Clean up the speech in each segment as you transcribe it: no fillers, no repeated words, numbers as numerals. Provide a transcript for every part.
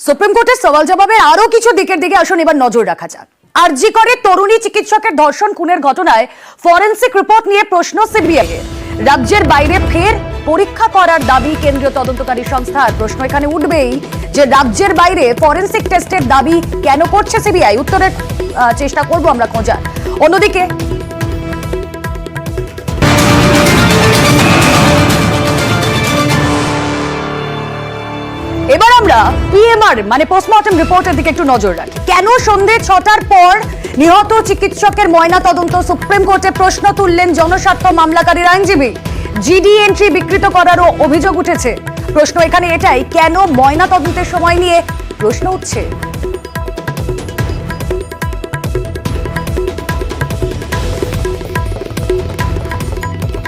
Supreme কোর্টের সওয়াল জবাবের আরো কিছু দিকের দিকে আসুন এবার নজর রাখা যাক। আরজি করে তরুণী চিকিৎসকের ধর্ষণ খুনের ঘটনায় ফরেনসিক রিপোর্ট নিয়ে প্রশ্ন সিবিআই এর। রাজ্যের বাইরে ফের পরীক্ষা করার দাবি কেন্দ্রীয় তদন্তকারী সংস্থার। প্রশ্ন এখানে উঠবেই যে রাজ্যের বাইরে ফরেনসিক টেস্টের দাবি কেন করছে সিবিআই। উত্তরের চেষ্টা করব আমরা খোঁজার। অন্যদিকে এবার আমরা পিএমআর মানে পোস্টমর্টম রিপোর্টের দিকে একটু নজর রাখি। কেন সন্ধ্যে 6টার পর নিহত চিকিৎসকের ময়না তদন্ত? সুপ্রিম কোর্টে প্রশ্ন তুললেন জনস্বার্থ মামলাকারীর আইনজীবী। জিডি এন্ট্রি বিকৃত করারও অভিযোগ উঠেছে। প্রশ্ন এখানে এটাই, কেন ময়না তদন্তের সময় নিয়ে প্রশ্ন উঠছে।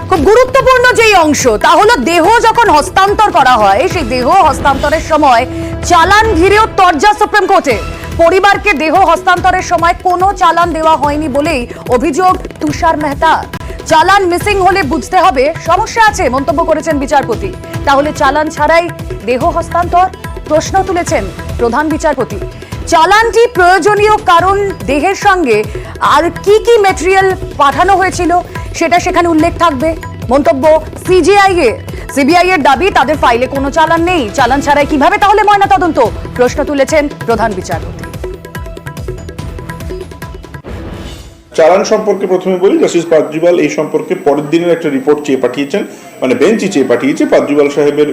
খুব গুরুত্বপূর্ণ যেই অংশ তা হলো দেহ যখন হস্তান্তর করা হয় সেই দেহ হস্তান্তরের সময় চালান ঘিরেও তরজা সুপ্রিম কোর্টে। পরিবারকে দেহ হস্তান্তরের সময় কোনো চালান দেওয়া হয়নি বলেই অভিযোগ তুষার মেহতা। চালান মিসিং হলে বুঝতে হবে সমস্যা আছে মন্তব্য করেছেন বিচারপতি। তাহলে চালান ছাড়াই দেহ হস্তান্তর? প্রশ্ন তুলেছেন প্রধান বিচারপতি। চালানটি প্রয়োজনীয় কারণ দেহের সঙ্গে আর কি কি ম্যাটেরিয়াল পাঠানো হয়েছিল সেটা সেখানে উল্লেখ থাকবে। মন্তব্য সিবিআই এর দাবি তাদের ফাইলে কোনো চালান নেই। চালান ছাড়াই কিভাবে তাহলে ময়না তদন্ত? প্রশ্ন তুলেছেন প্রধান বিচারপতি। চালান সম্পর্কে প্রথমে বলি, জাস্টিস পাদ্রিওয়াল এই সম্পর্কে পরের দিনের একটা রিপোর্ট চেয়ে পাঠিয়েছেন, মানে বেঞ্চই চেয়ে পাঠিয়েছে। পাদ্রিওয়াল সাহেবের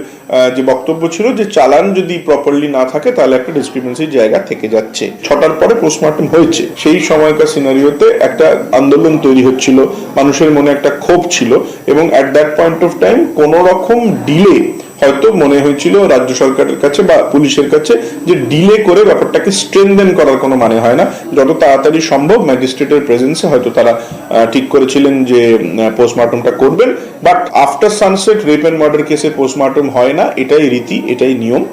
যে বক্তব্য ছিল যে চালান যদি প্রপারলি না থাকে তাহলে একটা ডিসক্রিপেন্সির জায়গা থেকে যাচ্ছে। 6টার পরে পোস্টমর্টম হয়েছে, সেই সময়কার সিনারিওতে একটা আন্দোলন তৈরি হচ্ছিল, মানুষের মনে একটা ক্ষোভ ছিল এবং at that point of time কোন রকম ডিলে হয়তো মনে হয়েছিল রাজ্য সরকারের কাছে বা পুলিশের কাছে যে ডিলে করে ব্যাপারটাকে স্ট্রেনদেন করার কোনো মানে হয় না। যত তাড়াতাড়ি সম্ভব ম্যাজিস্ট্রেটের প্রেজেন্সে হয়তো তারা ঠিক করেছিলেন যে পোস্টমর্টমটা করবেন। But after sunset rape and murder কেসে পোস্টমর্টম হয় না, এটাই রীতি, এটাই নিয়ম।